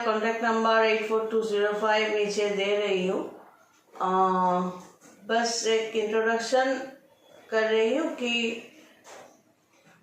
Contact number 84205 नीचे दे रही हूँ। बस एक इंट्रोडक्शन कर रही हूँ कि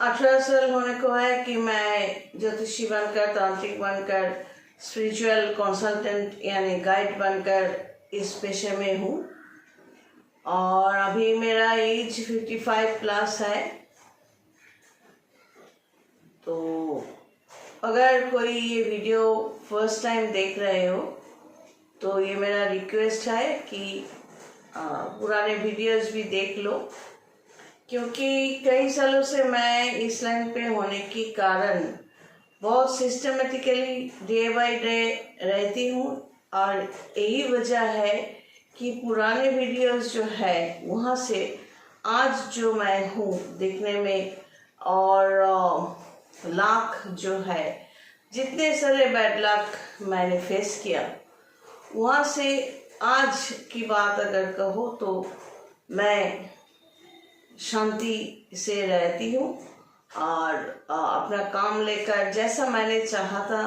18 साल होने को है कि मैं ज्योतिषी बनकर, तांत्रिक बनकर, स्पिरिचुअल कंसल्टेंट यानी गाइड बनकर इस पेशे में हूँ। और अभी मेरा एज 55 प्लस है। तो अगर कोई ये वीडियो फर्स्ट टाइम देख रहे हो तो ये मेरा रिक्वेस्ट है कि पुराने वीडियोस भी देख लो, क्योंकि कई सालों से मैं इस लाइन पे होने के कारण बहुत सिस्टमेटिकली डे बाय डे रहती हूँ। और यही वजह है कि पुराने वीडियोस जो है वहाँ से आज जो मैं हूँ देखने में, और लाख जो है जितने सारे बैड लक मैंने फेस किया, वहाँ से आज की बात अगर कहो तो मैं शांति से रहती हूँ और अपना काम लेकर जैसा मैंने चाहा था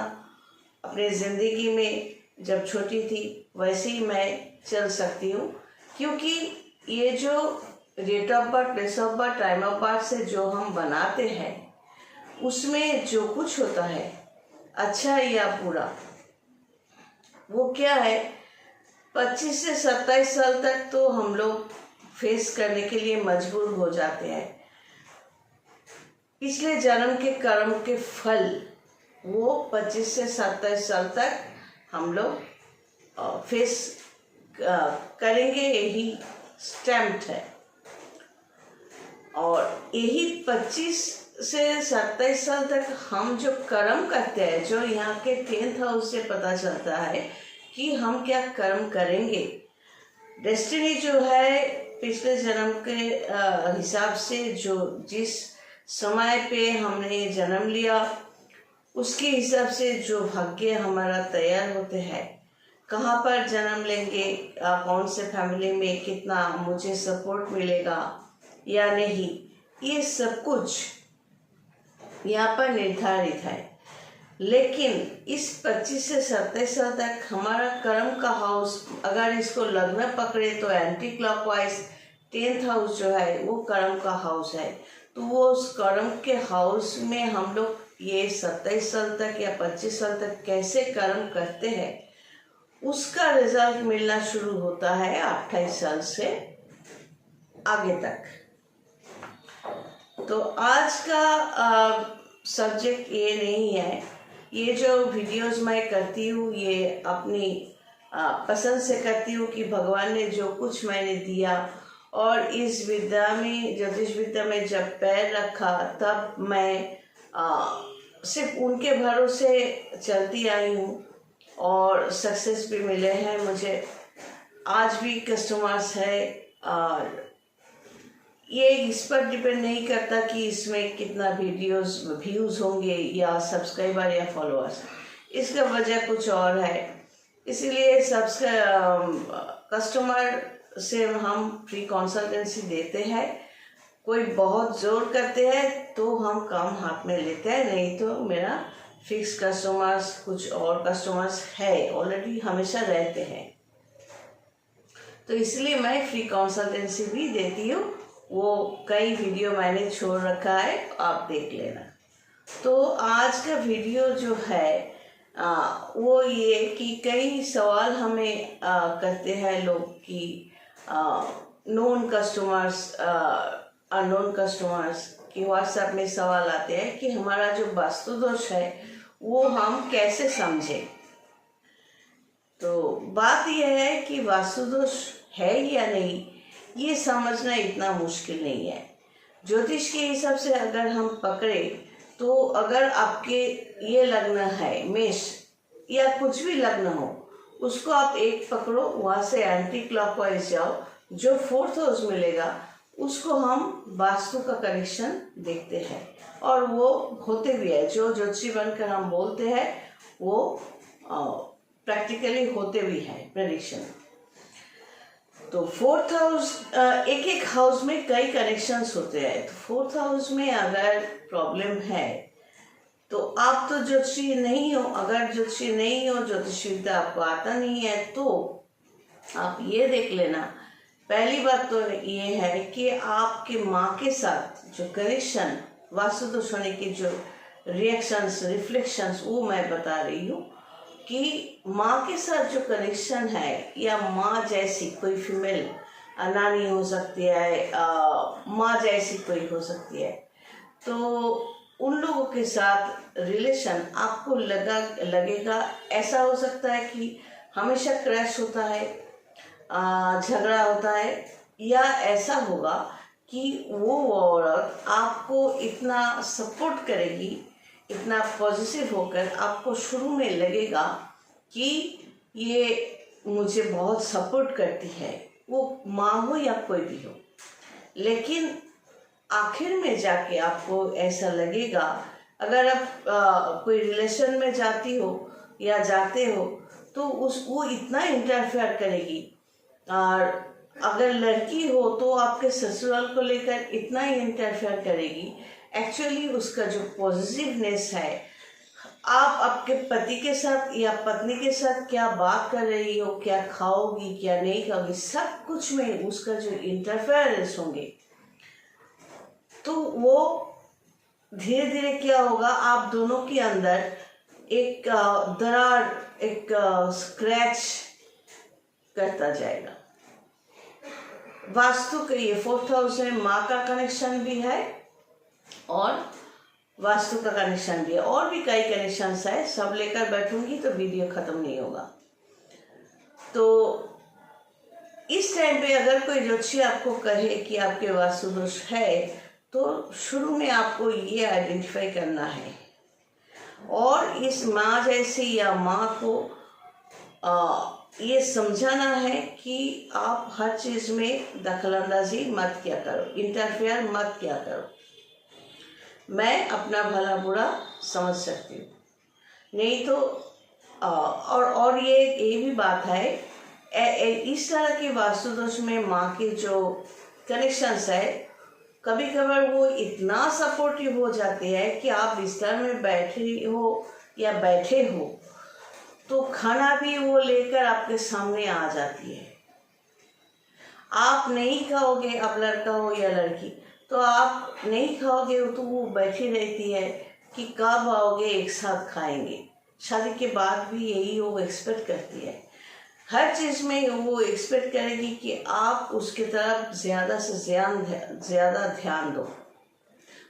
अपनी ज़िंदगी में जब छोटी थी वैसे ही मैं चल सकती हूँ। क्योंकि ये जो date of birth, place of birth, time of birth से जो हम बनाते हैं उसमें जो कुछ होता है अच्छा या बुरा, वो क्या है 25 से 27 साल तक तो हम लोग फेस करने के लिए मजबूर हो जाते हैं। पिछले जन्म के कर्म के फल वो 25 से 27 साल तक हम लोग फेस करेंगे, यही स्टैम्प्ड है। और यही 25 से 27 साल तक हम जो कर्म करते हैं, जो यहाँ के 10th हाउस से पता चलता है कि हम क्या कर्म करेंगे। डेस्टिनी जो है पिछले जन्म के हिसाब से जो जिस समय पे हमने जन्म लिया उसके हिसाब से जो भाग्य हमारा तैयार होते हैं, कहाँ पर जन्म लेंगे, कौन से फैमिली में कितना मुझे सपोर्ट मिलेगा या नहीं, ये सब कुछ यहाँ पर निर्धारित है। लेकिन इस 25 से 27 साल तक हमारा कर्म का हाउस अगर इसको लग्न पकड़े तो एंटी क्लॉकवाइज 10th हाउस जो है वो कर्म का हाउस है। तो वो उस कर्म के हाउस में हम लोग ये 27 साल तक या 25 साल तक कैसे कर्म करते हैं उसका रिजल्ट मिलना शुरू होता है 28 साल से आगे तक। तो आज का सब्जेक्ट ये नहीं है। ये जो वीडियोस मैं करती हूँ ये अपनी पसंद से करती हूँ कि भगवान ने जो कुछ मैंने दिया, और इस विद्या में, ज्योतिष विद्या में जब पैर रखा तब मैं सिर्फ उनके भरोसे चलती आई हूँ और सक्सेस भी मिले हैं मुझे। आज भी कस्टमर्स है और ये इस पर डिपेंड नहीं करता कि इसमें कितना वीडियोस व्यूज़ होंगे या सब्सक्राइबर या फॉलोअर्स, इसका वजह कुछ और है। इसीलिए कस्टमर से हम फ्री कंसल्टेंसी देते हैं। कोई बहुत जोर करते हैं तो हम काम हाथ में लेते हैं, नहीं तो मेरा फिक्स कस्टमर्स, कुछ और कस्टमर्स है ऑलरेडी हमेशा रहते हैं। तो इसलिए मैं फ्री कंसल्टेंसी भी देती हूँ। वो कई वीडियो मैंने छोड़ रखा है, आप देख लेना। तो आज का वीडियो जो है वो ये कि कई सवाल हमें करते हैं लोग कि नोन कस्टमर्स, अननोन कस्टमर्स की व्हाट्सएप में सवाल आते हैं कि हमारा जो वास्तु दोष है वो हम कैसे समझें। तो बात यह है कि वास्तु दोष है या नहीं ये समझना इतना मुश्किल नहीं है। ज्योतिष के हिसाब से अगर हम पकड़े तो अगर आपके ये लग्न है मेष या कुछ भी लग्न हो, उसको आप एक पकड़ो, वहाँ से एंटी क्लॉकवाइज जाओ, जो 4th हाउस मिलेगा उसको हम वास्तु का कनेक्शन देखते हैं और वो होते भी है। जो ज्योतिषी बनकर हम बोलते हैं वो प्रैक्टिकली होते भी है प्रेडिक्शन। तो 4th हाउस, एक एक हाउस में कई कनेक्शंस होते हैं। तो 4th हाउस में अगर प्रॉब्लम है तो आप तो ज्योतिषी नहीं हो। अगर ज्योतिषी नहीं हो, ज्योतिष विद्या आपको आता नहीं है, तो आप ये देख लेना। पहली बात तो ये है कि आपके माँ के साथ जो कनेक्शन, वास्तु दोष होने की जो रिएक्शंस, रिफ्लेक्शंस, वो मैं बता रही हूँ कि माँ के साथ जो कनेक्शन है, या माँ जैसी कोई फीमेल नानी हो सकती है, माँ जैसी कोई हो सकती है, तो उन लोगों के साथ रिलेशन आपको लगेगा। ऐसा हो सकता है कि हमेशा क्रैश होता है, झगड़ा होता है, या ऐसा होगा कि वो औरत आपको इतना सपोर्ट करेगी, इतना पॉजिटिव होकर आपको शुरू में लगेगा कि ये मुझे बहुत सपोर्ट करती है, वो माँ हो या कोई भी हो। लेकिन आखिर में जाके आपको ऐसा लगेगा, अगर आप कोई रिलेशन में जाती हो या जाते हो, तो वो इतना इंटरफेयर करेगी। और अगर लड़की हो तो आपके ससुराल को लेकर इतना ही इंटरफेयर करेगी। एक्चुअली उसका जो पॉजिटिवनेस है, आप आपके पति के साथ या पत्नी के साथ क्या बात कर रही हो, क्या खाओगी क्या नहीं खाओगी, सब कुछ में उसका जो इंटरफेरेंस होंगे, तो वो धीरे धीरे क्या होगा, आप दोनों के अंदर एक दरार, एक स्क्रैच करता जाएगा। वास्तु का ये 4th हाउस है, माँ का कनेक्शन भी है और वास्तु का कनेक्शन भी है, और भी कई कनेक्शंस है। सब लेकर बैठूंगी तो वीडियो खत्म नहीं होगा। तो इस टाइम पे अगर कोई ज्योतिषी आपको कहे कि आपके वास्तु दोष है, तो शुरू में आपको ये आइडेंटिफाई करना है और इस माँ जैसी या माँ को ये समझाना है कि आप हर चीज़ में दखलंदाजी मत किया करो, इंटरफेयर मत किया करो। मैं अपना भला बुरा समझ सकती हूँ, नहीं तो और ये भी बात है, इस तरह के वास्तु दोष में माँ के जो कनेक्शंस है, कभी कभार वो इतना सपोर्टिव हो जाते हैं कि आप बिस्तर में बैठे हो या बैठे हो तो खाना भी वो लेकर आपके सामने आ जाती है। आप नहीं खाओगे, आप लड़का हो या लड़की, तो आप नहीं खाओगे तो वो बैठी रहती है कि कब आओगे, एक साथ खाएंगे। शादी के बाद भी यही वो एक्सपेक्ट करती है। हर चीज़ में वो एक्सपेक्ट करेगी कि आप उसके तरफ ज़्यादा से ज़्यादा ध्यान दो,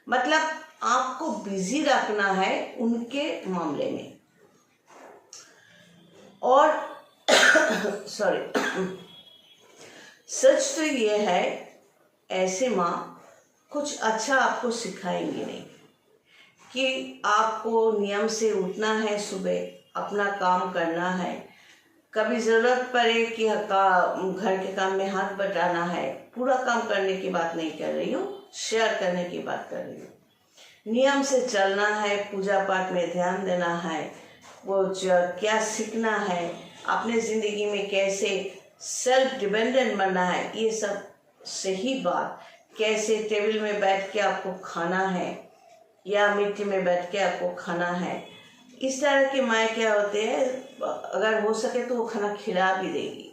मतलब आपको बिजी रखना है उनके मामले में। और सॉरी सच तो ये है, ऐसे माँ कुछ अच्छा आपको सिखाएंगे नहीं कि आपको नियम से उठना है, सुबह अपना काम करना है, कभी ज़रूरत पड़े कि घर के काम में हाथ बटाना है। पूरा काम करने की बात नहीं कर रही हूँ, शेयर करने की बात कर रही हूँ। नियम से चलना है, पूजा पाठ में ध्यान देना है, वो क्या सीखना है, अपने ज़िंदगी में कैसे सेल्फ डिपेंडेंट बनना है, ये सब सही बात। कैसे टेबल में बैठ के आपको खाना है या मिट्टी में बैठ के आपको खाना है, इस तरह के माएँ क्या होते हैं, अगर हो सके तो वो खाना खिला भी देगी।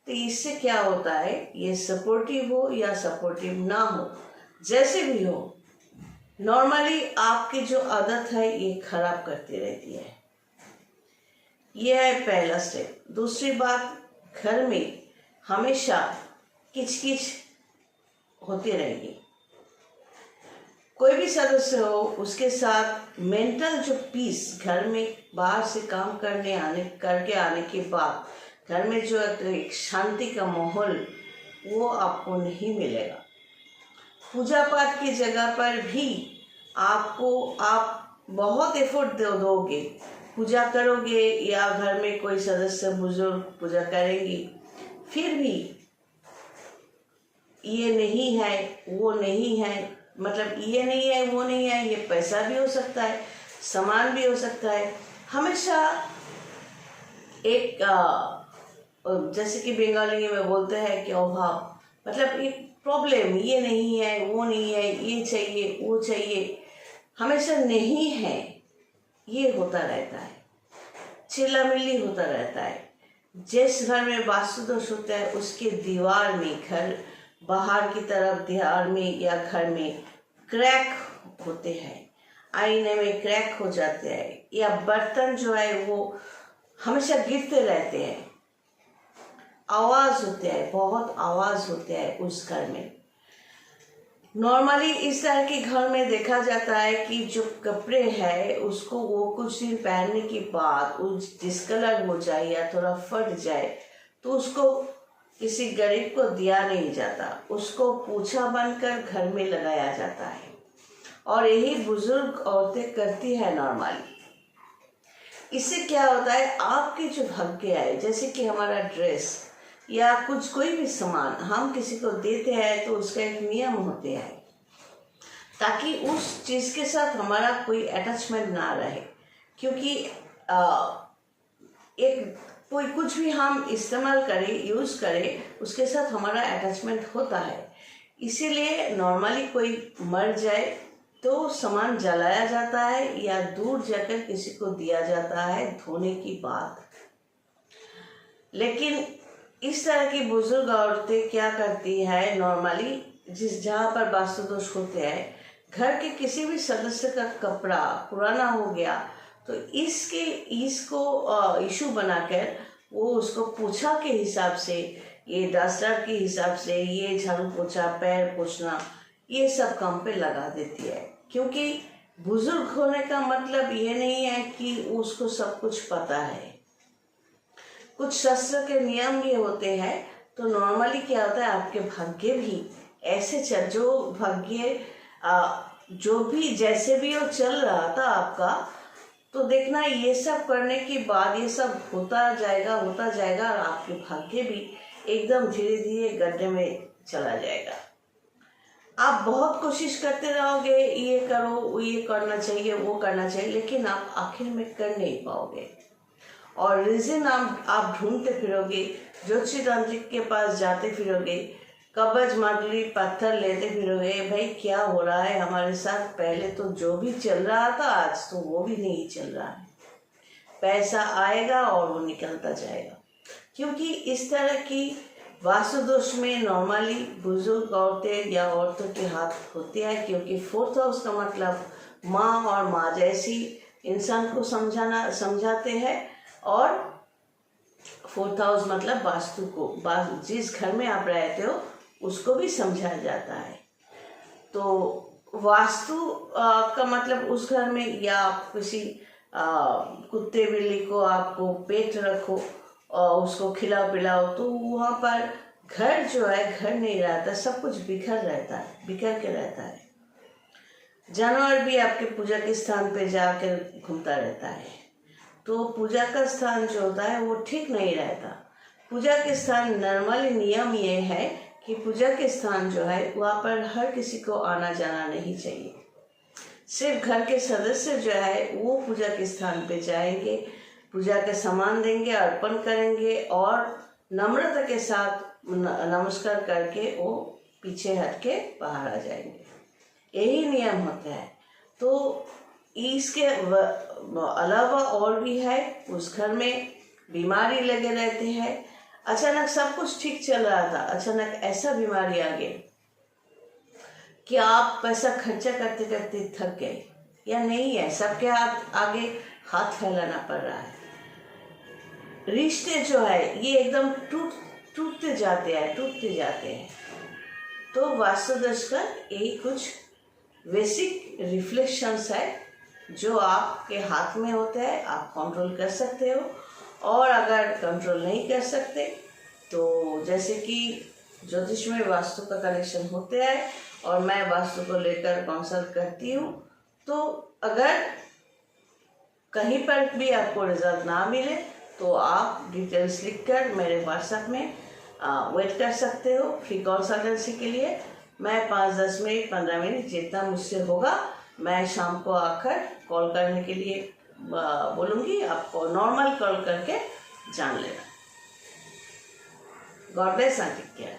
तो इससे क्या होता है, ये सपोर्टिव हो या सपोर्टिव ना हो, जैसे भी हो, नॉर्मली आपकी जो आदत है ये खराब करती रहती है। ये है पहला स्टेप। दूसरी बात, घर में हमेशा किचकिच होती रहेगी। कोई भी सदस्य हो, उसके साथ मेंटल जो पीस, घर में बाहर से काम करके आने के बाद घर में जो एक शांति का माहौल, वो आपको नहीं मिलेगा। पूजा पाठ की जगह पर भी आप बहुत एफर्ट दोगे, पूजा करोगे या घर में कोई सदस्य बुजुर्ग पूजा करेंगी, फिर भी ये नहीं है वो नहीं है, मतलब ये नहीं है वो नहीं है, ये पैसा भी हो सकता है, सामान भी हो सकता है। हमेशा एक जैसे कि बंगाली में बोलते हैं कि अभाव, मतलब एक प्रॉब्लम, ये नहीं है वो नहीं है, ये चाहिए वो चाहिए, हमेशा नहीं है। ये होता रहता है, चिल्लामिल्ली होता रहता है। जिस घर में वास्तु दोष होता है उसके दीवार में, घर बाहर की तरफ दीवार में या घर में क्रैक होते हैं, आईने में क्रैक हो जाते हैं, या बर्तन जो है वो हमेशा गिरते रहते हैं, आवाज होते हैं, बहुत आवाज होते हैं उस घर में। नॉर्मली इस तरह के घर में देखा जाता है कि जो कपड़े हैं उसको वो कुछ दिन पहनने के बाद उस डिस्कलर हो जाए या थोड़ा फट जाए तो उसको किसी गरीब को दिया नहीं जाता, उसको पूछा बनकर घर में लगाया जाता है। और यही बुजुर्ग औरतें करती है नॉर्मली। इससे क्या होता है, आपके जो भाग्य है, जैसे कि हमारा ड्रेस या कुछ कोई भी सामान हम किसी को देते हैं तो उसका एक नियम होते हैं ताकि उस चीज़ के साथ हमारा कोई अटैचमेंट ना रहे। क्योंकि एक कोई कुछ भी हम इस्तेमाल करें, यूज़ करें, उसके साथ हमारा अटैचमेंट होता है। इसीलिए नॉर्मली कोई मर जाए तो सामान जलाया जाता है या दूर जाकर किसी को दिया जाता है धोने की बाद। लेकिन इस तरह की बुजुर्ग औरतें क्या करती है, नॉर्मली जहाँ पर वास्तु दोष होते हैं, घर के किसी भी सदस्य का कपड़ा पुराना हो गया तो इसको इशू बनाकर वो उसको पूछा के हिसाब से, ये डस्टर के हिसाब से, ये झाड़ू पोछा, पैर पोछना, ये सब काम पे लगा देती है। क्योंकि बुजुर्ग होने का मतलब ये नहीं है कि उसको सब कुछ पता है, कुछ शास्त्र के नियम भी होते हैं। तो नॉर्मली क्या होता है, आपके भाग्य भी ऐसे जो भाग्य जो भी जैसे भी वो चल रहा था आपका, तो देखना ये सब करने के बाद ये सब होता जाएगा और आपके भाग्य भी एकदम धीरे धीरे गड्ढे में चला जाएगा। आप बहुत कोशिश करते रहोगे, ये करो, ये करना चाहिए, वो करना चाहिए, लेकिन आप आखिर में कर नहीं पाओगे। और रीजन आप ढूंढते फिरोगे, ज्योतिषी तांत्रिक के पास जाते फिरोगे, कब्ज मंडली पत्थर लेते फिरोगे, भाई क्या हो रहा है हमारे साथ, पहले तो जो भी चल रहा था आज तो वो भी नहीं चल रहा है। पैसा आएगा और वो निकलता जाएगा। क्योंकि इस तरह की वास्तु दोष में नॉर्मली बुजुर्ग औरतें या औरतों के हाथ होते हैं। क्योंकि 4th हाउस का मतलब माँ और माँ जैसी इंसान को समझाते हैं, और 4th हाउस मतलब वास्तु को, जिस घर में आप रहते हो उसको भी समझाया जाता है। तो वास्तु का मतलब उस घर में, या आप किसी कुत्ते बिल्ली को आपको पेट रखो और उसको खिलाओ पिलाओ, तो वहाँ पर घर जो है घर नहीं रहता, सब कुछ बिखर के रहता है। जानवर भी आपके पूजा के स्थान पे जाकर घूमता रहता है। तो पूजा का स्थान जो होता है वो ठीक नहीं रहता। पूजा के स्थान नॉर्मली नियम ये है कि पूजा के स्थान जो है वहाँ पर हर किसी को आना जाना नहीं चाहिए। सिर्फ घर के सदस्य जो है वो पूजा के स्थान पे जाएंगे, पूजा के सामान देंगे, अर्पण करेंगे और नम्रता के साथ नमस्कार करके वो पीछे हट के बाहर आ जाएंगे। यही नियम होता है। तो इसके अलावा और भी है, उस घर में बीमारी लगे रहते हैं। अचानक सब कुछ ठीक चल रहा था, अचानक ऐसा बीमारी आ गई कि आप पैसा खर्चा करते करते थक गए, या नहीं है, सबके आगे हाथ फैलाना पड़ रहा है। रिश्ते जो है ये एकदम टूटते जाते हैं। तो वास्तु दोष का यही कुछ बेसिक रिफ्लेक्शंस है जो आपके हाथ में होते हैं, आप कंट्रोल कर सकते हो। और अगर कंट्रोल नहीं कर सकते तो जैसे कि ज्योतिष में वास्तु का कनेक्शन होते हैं और मैं वास्तु को लेकर कंसल्ट करती हूँ। तो अगर कहीं पर भी आपको रिजल्ट ना मिले तो आप डिटेल्स लिखकर मेरे व्हाट्सएप में वेट कर सकते हो फ्री कंसल्टेंसी के लिए। मैं 5-10 मिनट 15 मिनट जितना मुझसे होगा मैं शाम को आकर कॉल करने के लिए बोलूँगी। आपको नॉर्मल कॉल करके जान लेना। God bless and take care.